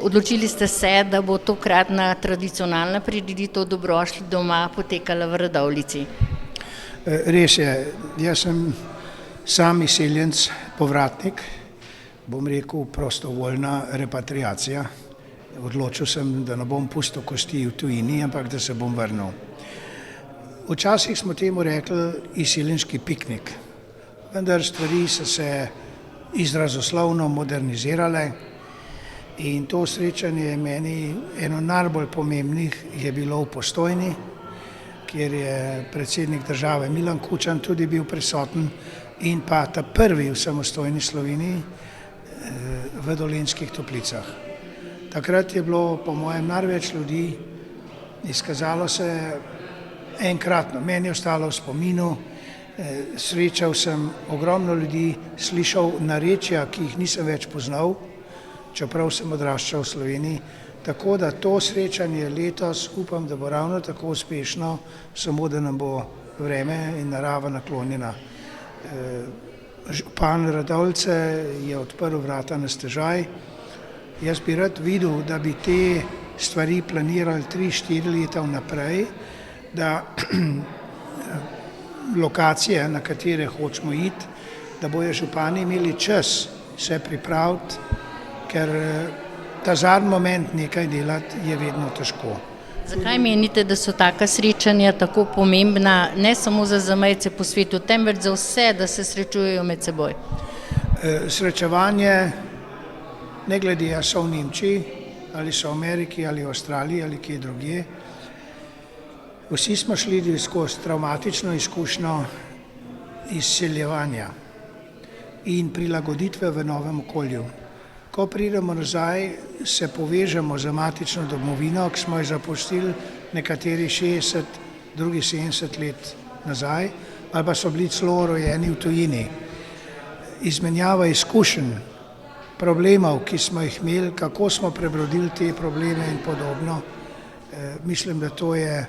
Odločili ste se, da bo tokratna tradicionalna prireditev Dobrodošli doma potekala v Radovljici. Res je, jaz sem sam izseljenec, povratnik, bom rekel prostovoljna repatriacija. Odločil sem, da ne bom pustil kosti v tujini, ampak da se bom vrnil. Včasih smo temu rekli izseljenski piknik, vendar stvari so se izrazoslovno modernizirale in to srečanje je meni eno najbolj pomembnih je bilo v Postojni, kjer je predsednik države Milan Kučan tudi bil prisoten in pa ta prvi v samostojni Sloveniji v Dolenjskih Toplicah. Takrat je bilo po mojem največ ljudi, izkazalo se enkratno, meni je ostalo v spominu, srečal sem ogromno ljudi, slišal narečja, ki jih nisem več poznal, čeprav sem odraščal v Sloveniji, tako da to srečanje letos upam, da bo ravno tako uspešno, samo da nam bo vreme in narava naklonjena. Župan Radovljice je odprl vrata na stežaj. Jaz bi rad videl, da bi te stvari planirali 3-4 leta vnaprej, da lokacije, na katere hočemo iti, da bojo župani imeli čas se pripraviti, ker ta zadnji moment nekaj delati je vedno težko. Zakaj menite, da so taka srečanja tako pomembna, ne samo za zamejce po svetu, temveč za vse, da se srečujejo med seboj? Srečevanje, ne glede, ali so v Nemčiji, ali so v Ameriki, ali v Avstraliji, ali kje drugje. Vsi smo šli skozi travmatično izkušnjo izseljevanja in prilagoditve v novem okolju. Ko pridemo nazaj, se povežemo z matično domovino, ki smo jo zapustili nekateri 60, drugi 70 let nazaj, ali pa so bili celo rojeni v tujini. Izmenjava izkušenj, problemov, ki smo jih imeli, kako smo prebrodili te probleme in podobno, mislim, da to je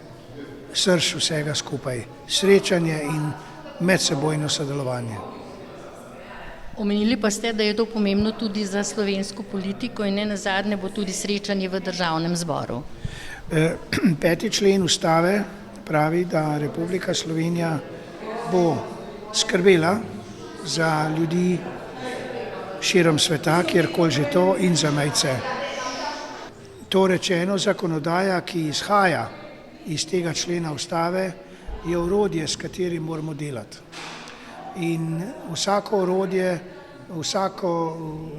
srž vsega skupaj. Srečanje in medsebojno sodelovanje. Omenili pa ste, da je to pomembno tudi za slovensko politiko in ne nazadnje bo tudi srečanje v Državnem zboru. 5. člen Ustave pravi, da Republika Slovenija bo skrbela za ljudi širom sveta, kjerkoli že to, in zamejce. To rečeno, zakonodaja, ki izhaja iz tega člena Ustave, je orodje, s katerim moramo delati. In vsako orodje,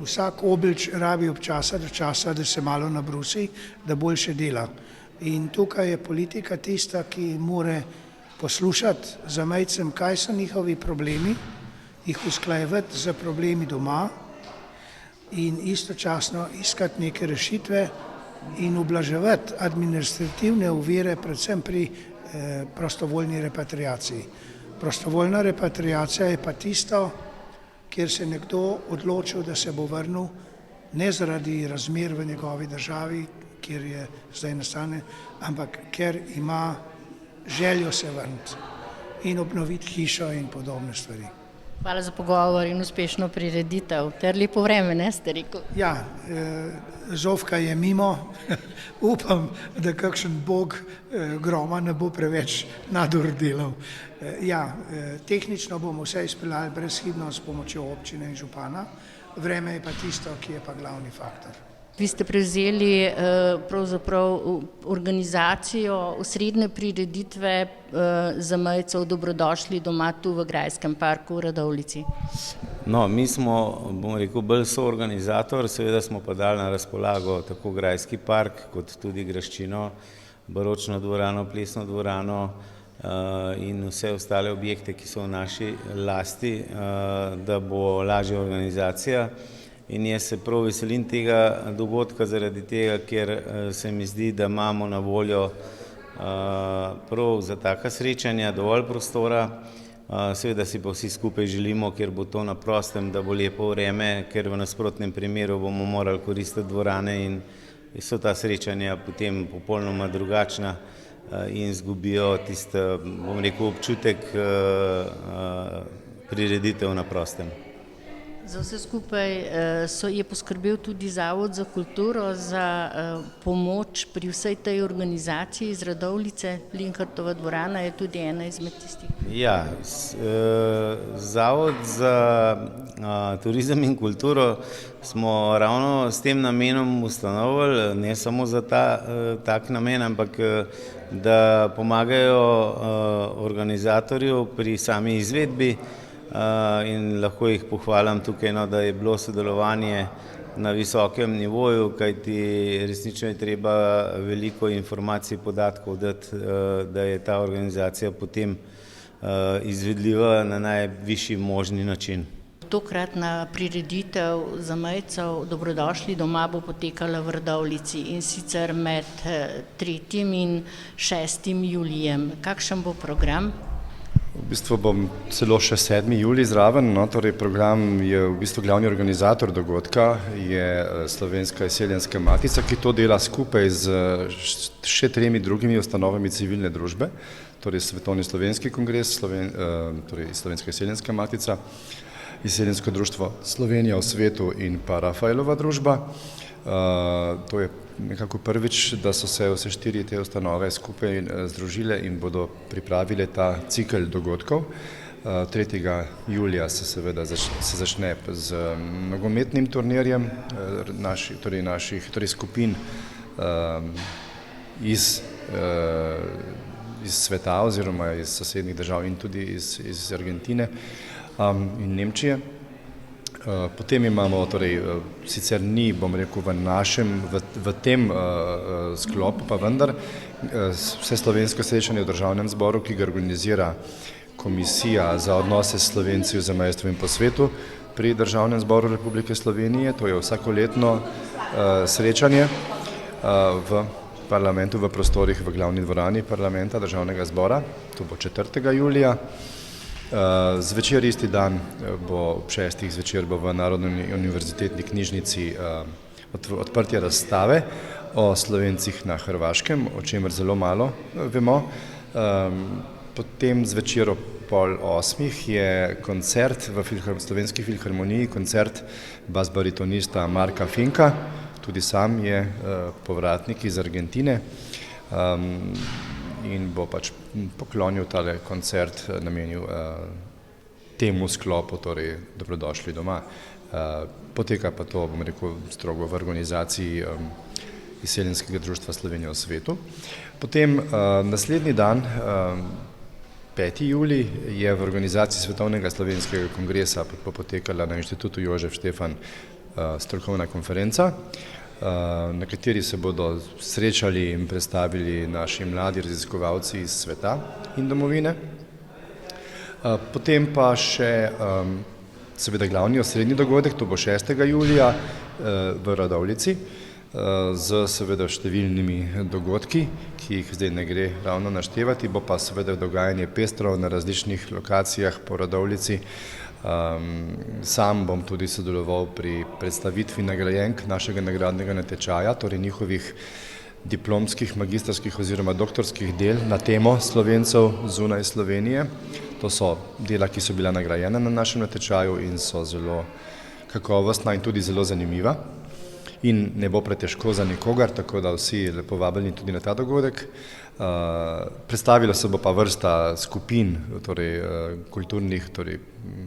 vsak oblič rabi od časa do časa, da se malo nabrusi, da boljše dela. In tukaj je politika tista, ki mora poslušati zamejcem, kaj so njihovi problemi, jih usklajevati z problemi doma in istočasno iskati neke rešitve in ublaževati administrativne ovire, predvsem pri prostovoljni repatriaciji. Prostovoljna repatriacija je pa tisto, kjer se nekdo odločil, da se bo vrnil, ne zaradi razmer v njegovi državi, kjer je zdaj nastane, ampak ker ima željo se vrniti in obnoviti hišo in podobne stvari. Hvala za pogovor in uspešno prireditev. Ter lepo vreme, ne ste rekel? Ja, zofka je mimo. Upam, da kakšen bog groma ne bo preveč nadur delal. Ja, tehnično bomo vse izpeljali brezhibno s pomočjo občine in župana. Vreme je pa tisto, ki je pa glavni faktor. Vi ste prevzeli pravzaprav organizacijo osrednje prireditve zamejcev Dobrodošli doma tu v Grajskem parku v Radovljici. No, mi smo, bom rekel, bolj soorganizator, seveda smo pa dali na razpolago tako Grajski park, kot tudi graščino, baročno dvorano, plesno dvorano in vse ostale objekte, ki so v naši lasti, da bo lažja organizacija. In jaz se prav veselim tega dogodka zaradi tega, ker se mi zdi, da imamo na voljo prav za taka srečanja dovolj prostora. Seveda si pa vsi skupaj želimo, ker bo to na prostem, da bo lepo vreme, ker v nasprotnem primeru bomo morali koristiti dvorane in so ta srečanja potem popolnoma drugačna in izgubijo tisti, bom rekel, občutek prireditev na prostem. Za vse skupaj je poskrbel tudi Zavod za kulturo za pomoč pri vsej tej organizaciji iz Radovljice. Linhartova dvorana je tudi ena izmed tistih. Ja, Zavod za turizem in kulturo smo ravno s tem namenom ustanovili, ne samo za tak namen, ampak da pomagajo organizatorju pri sami izvedbi. In lahko jih pohvalim tukaj, da je bilo sodelovanje na visokem nivoju, kajti resnično je treba veliko informacij, podatkov dati, da je ta organizacija potem izvedljiva na najvišji možni način. Tokratna prireditev zamejcev Dobrodošli doma bo potekala v Radovljici in sicer med 3. in 6. julijem. Kakšen bo program? V bistvu bom celo še 7. julij zraven, torej program je v bistvu glavni organizator dogodka, je Slovenska izseljenska matica, ki to dela skupaj z še 3 drugimi ustanovami civilne družbe, torej Svetovni slovenski kongres, torej Slovenska izseljenska matica, Izseljensko društvo Slovenija v svetu in pa Rafaelova družba. To je nekako prvič, da so se vse 4 te ustanove skupaj združile in bodo pripravile ta cikel dogodkov. 3. julija se seveda začne z nogometnim turnirjem torej skupin iz sveta oziroma iz sosednjih držav in tudi iz Argentine in Nemčije. Potem imamo, torej sicer ni, bom rekel, v tem sklopu, pa vendar, vse slovensko srečanje v Državnem zboru, ki ga organizira Komisija za odnose s Slovenci v zamejstvu in po svetu pri Državnem zboru Republike Slovenije. To je vsakoletno srečanje v parlamentu, v prostorih v glavni dvorani parlamenta Državnega zbora. To bo 4. julija. Zvečer isti dan bo ob 6. zvečer bo v Narodni univerzitetni knjižnici odprtje razstave o Slovencih na Hrvaškem, o čemer zelo malo vemo. Potem zvečer ob 7:30 je koncert v Slovenski filharmoniji, koncert bas-baritonista Marka Finka, tudi sam je povratnik iz Argentine. In bo pač poklonil tale koncert, namenil temu sklopu, torej Dobrodošli doma. Poteka pa to, bom rekel, strogo v organizaciji Izseljenskega društva Slovenija v svetu. Potem naslednji dan, 5. julij, je v organizaciji Svetovnega slovenskega kongresa potekala na Inštitutu Jožef Štefan strokovna konferenca, na kateri se bodo srečali in predstavili naši mladi raziskovalci iz sveta in domovine. Potem pa še seveda glavni osrednji dogodek, to bo 6. julija v Radovljici, z seveda številnimi dogodki, ki jih zdaj ne gre ravno naštevati, bo pa seveda dogajanje pestro na različnih lokacijah po Radovljici. Sam bom tudi sodeloval pri predstavitvi nagrajenk našega nagradnega natečaja, torej njihovih diplomskih, magistrskih oziroma doktorskih del na temo Slovencev zunaj Slovenije. To so dela, ki so bila nagrajena na našem natečaju in so zelo kakovostna in tudi zelo zanimiva. In ne bo pretežko za nikogar, tako da vsi lepo vabljeni tudi na ta dogodek. Predstavila se bo pa vrsta skupin, torej kulturnih, torej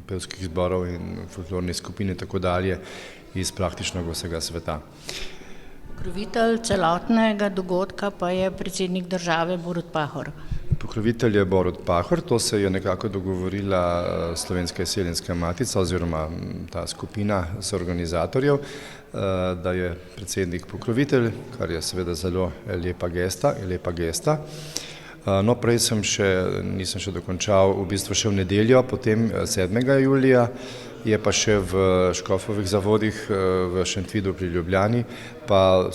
pevskih zborov in folklornih skupin in tako dalje iz praktično vsega sveta. Pokrovitelj celotnega dogodka pa je predsednik države Borut Pahor. Pokrovitelj je Borut Pahor, to se je nekako dogovorila Slovenska izseljenska matica oziroma ta skupina soorganizatorjev, da je predsednik pokrovitelj, kar je seveda zelo lepa gesta. No, prej nisem še dokončal, v bistvu še v nedeljo, potem 7. julija, je pa še v Škofovih zavodih v Šentvidu pri Ljubljani, pa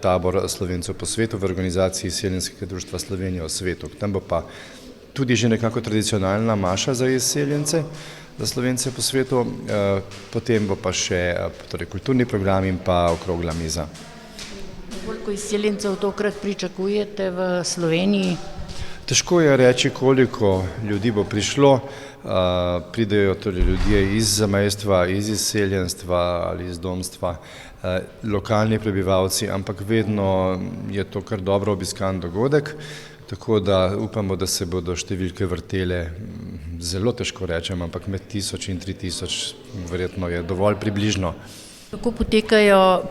tabor Slovencev po svetu v organizaciji Izseljenskega društva Slovenija v svetu. Tam bo pa tudi že nekako tradicionalna maša za izseljence, za Slovence po svetu, potem bo pa še torej kulturni program in pa okrogla miza. Koliko izseljencev tokrat pričakujete v Sloveniji? Težko je reči, koliko ljudi bo prišlo. pridejo torej ljudje iz zamejstva, iz izseljenstva ali iz domstva, lokalni prebivalci, ampak vedno je to kar dobro obiskan dogodek, tako da upamo, da se bodo številke vrtele, zelo težko rečem, ampak med 1000 in 3000 verjetno je dovolj približno. Kako potekajo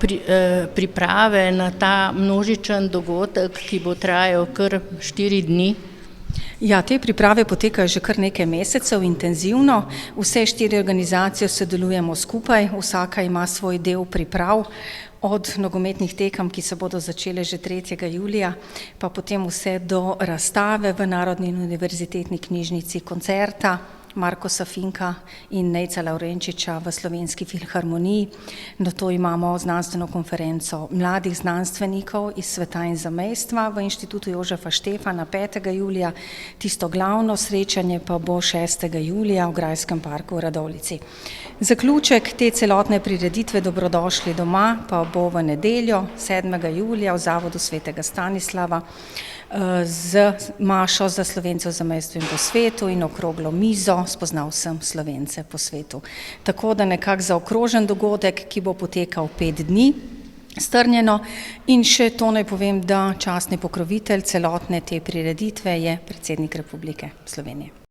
priprave na ta množičen dogodek, ki bo trajal kar 4 dni? Ja, te priprave potekajo že kar nekaj mesecev intenzivno. Vse 4 organizacije sodelujemo skupaj, vsaka ima svoj del priprav, od nogometnih tekem, ki se bodo začele že 3. julija, pa potem vse do razstave v Narodni in univerzitetni knjižnici, koncerta Markosa Finka in Nejca Lavrenčiča v Slovenski filharmoniji. Nato imamo znanstveno konferenco mladih znanstvenikov iz sveta in zamejstva v Inštitutu Jožefa Štefana 5. julija, tisto glavno srečanje pa bo 6. julija v Grajskem parku v Radovljici. Zaključek te celotne prireditve Dobrodošli doma pa bo v nedeljo 7. julija v Zavodu svetega Stanislava z mašo za Slovence v zamejstvu in po svetu in okroglo mizo Spoznal sem Slovence po svetu. Tako da nekako zaokrožen dogodek, ki bo potekal 5 dni strnjeno, in še to naj povem, da častni pokrovitelj celotne te prireditve je predsednik Republike Slovenije.